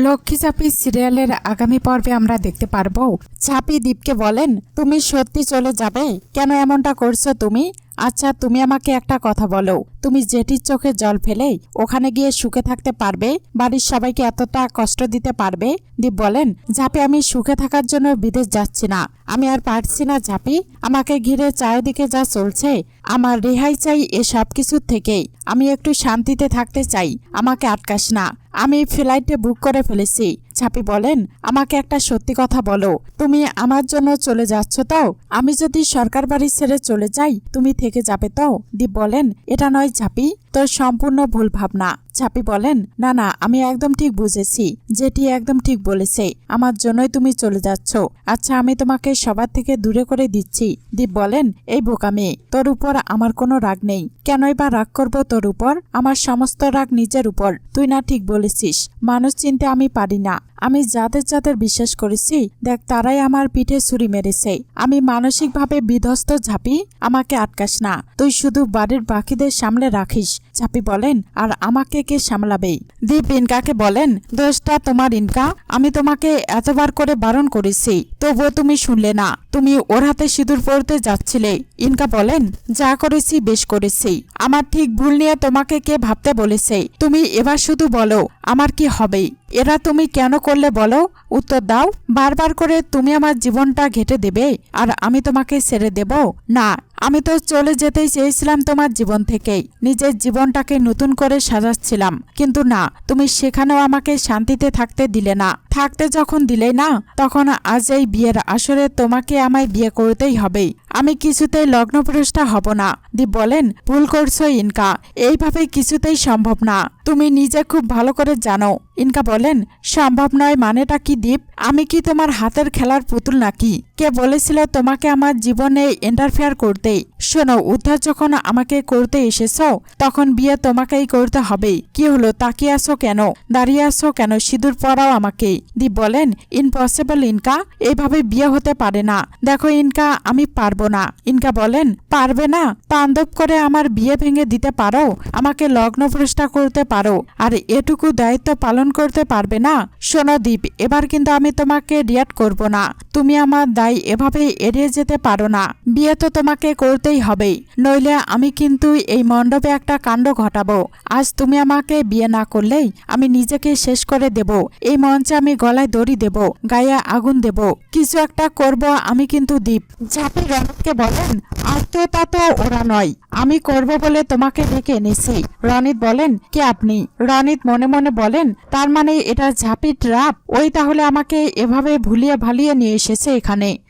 লক্ষ্মী ঝাঁপি সিরিয়ালের আগামী পর্বে আমরা দেখতে পারবো ঝাঁপি দীপকে বলেন, তুমি সত্যি চলে যাবে? কেন এমনটা করছো তুমি? আচ্ছা, তুমি আমাকে একটা কথা বলো, তুমি জেঠির চোখে জল ফেলে ওখানে গিয়ে সুখে থাকতে পারবে? বাড়ির সবাইকে এতটা কষ্ট দিতে পারবে? দীপ বলেন, ঝাঁপি, আমি সুখে থাকার জন্য বিদেশ যাচ্ছি না। আমি আর পারছি না ঝাঁপি। আমাকে ঘিরে চারিদিকে যা চলছে, আমার রেহাই চাই এসব কিছুর থেকেই। আমি একটু শান্তিতে থাকতে চাই, আমাকে আটকাস না। আমি ফ্লাইটে বুক করে ফেলেছি। ঝাঁপি বলেন, আমাকে একটা সত্যি কথা বলো, তুমি আমার জন্য চলে যাচ্ছ তো? আমি যদি সরকার বাড়ি ছেড়ে চলে যাই, তুমি থেকে যাবে তো? দীপ বলেন, এটা নয় ঝাঁপি, তোর সম্পূর্ণ ভুল ভাবনা। ঝাঁপি বলেন, না না, আমি একদম ঠিক বুঝেছি, যেটি একদম ঠিক বলেছে, আমার জন্যই তুমি চলে যাচ্ছ। আচ্ছা, আমি তোমাকে সবার থেকে দূরে করে দিচ্ছি। দীপ বলেন, এই বোকা মেয়ে, তোর উপর আমার কোনো রাগ নেই। কেনই বা রাগ করবো তোর উপর? আমার সমস্ত রাগ নিজের উপর। তুই না ঠিক বলেছিস, মানুষ চিনতে আমি পারি না। আমি যাদের যাদের বিশ্বাস করেছি, দেখ তারাই আমার পিঠে ছুরি মেরেছে। আমি মানসিকভাবে বিধ্বস্ত ঝাঁপি, আমাকে আটকাস না। তুই শুধু বাড়ির বাকিদের সামলে রাখিস। ঝাঁপি বলেন, আর আমাকে কে সামলাবে? দীপ ইনকাকে বলেন, দোষটা তোমার ইনকা। আমি তোমাকে এতবার করে বারণ করেছি, তবুও তুমি শুনলে না। তুমি ওর হাতে সিঁদুর পরতে যাচ্ছিলে। ইনকা বলেন, যা করেছি বেশ করেছি। আমার ঠিক ভুল নিয়ে তোমাকে কে ভাবতে বলেছে? তুমি এবার শুধু বলো, আমার কি হবে? এরা তুমি কেন করলে বলো, উত্তর দাও। বারবার করে তুমি আমার জীবনটা ঘেঁটে দেবে আর আমি তোমাকে ছেড়ে দেব? না, আমি তো চলে যেতেই চেয়েছিলাম তোমার জীবন থেকেই। নিজের জীবনটাকে নতুন করে সাজাচ্ছিলাম, কিন্তু না, তুমি সেখানেও আমাকে শান্তিতে থাকতে দিলে না। থাকতে যখন দিলেই না, তখন আজ এই বিয়ের আসরে তোমাকে আমায় বিয়ে করতেই হবে। আমি কিছুতেই লগ্নভ্রষ্টা হব না। দীপ বলেন, ভুল করছো ইনকা, এইভাবে কিছুতেই সম্ভব না। তুমি নিজে খুব ভালো করে জানো। ইনকা বলেন, সম্ভব নয় মানেটা কি দীপ? আমি কি তোমার হাতের খেলার পুতুল নাকি? কে বলেছিল তোমাকে আমার জীবনে ইন্টারফেয়ার করতে? শোনো, উদ্ধার যখন আমাকে করতে এসেছো, তখন বিয়ে তোমাকেই করতে হবে। কি হলো, তাকিয়ে আছো কেন? দাঁড়িয়ে আছো কেন? সিঁদুর পরাও আমাকে। দীপ বলেন, ইম্পসিবল ইনকা, এইভাবে বিয়ে হতে পারে না। দেখো ইনকা, আমি পারবো না। ইনকা বলেন, পারবে না? তাণ্ডব করে আমার বিয়ে ভেঙে দিতে পারো, আমাকে লগ্নভ্রষ্টা করতে পারো, আর এটুকু দায়িত্ব পালন করতে পারবে না? শোনো দীপ, এবার কিন্তু আমি তোমাকে রিয়াক্ট করব না। তুমি আমার দায় এভাবে এড়িয়ে যেতে পারো না। বিয়ে তো তোমাকে করতেই হবে, নইলে আমি কিন্তু এই মণ্ডপে একটা কাণ্ড ঘটাবো। আজ তুমি আমাকে বিয়ে না করলেই আমি নিজেকে শেষ করে দেব। এই মঞ্চে আমি গলায় দড়ি দেব, গায়ে আগুন দেব, কিছু একটা করব আমি কিন্তু। দীপ ঝাঁপি রনিতকে বলেন, আর তো তা তো ওরা নয়, আমি করব বলে তোমাকে ডেকে এনেছি। রনিত বলেন, কে আপনি? রনিত মনে মনে বলেন, তার মানে এটা ঝাঁপি ট্রাপ। ওই তাহলে আমাকে এভাবে ভুলিয়ে ভালিয়ে নিয়ে এসেছে এখানে।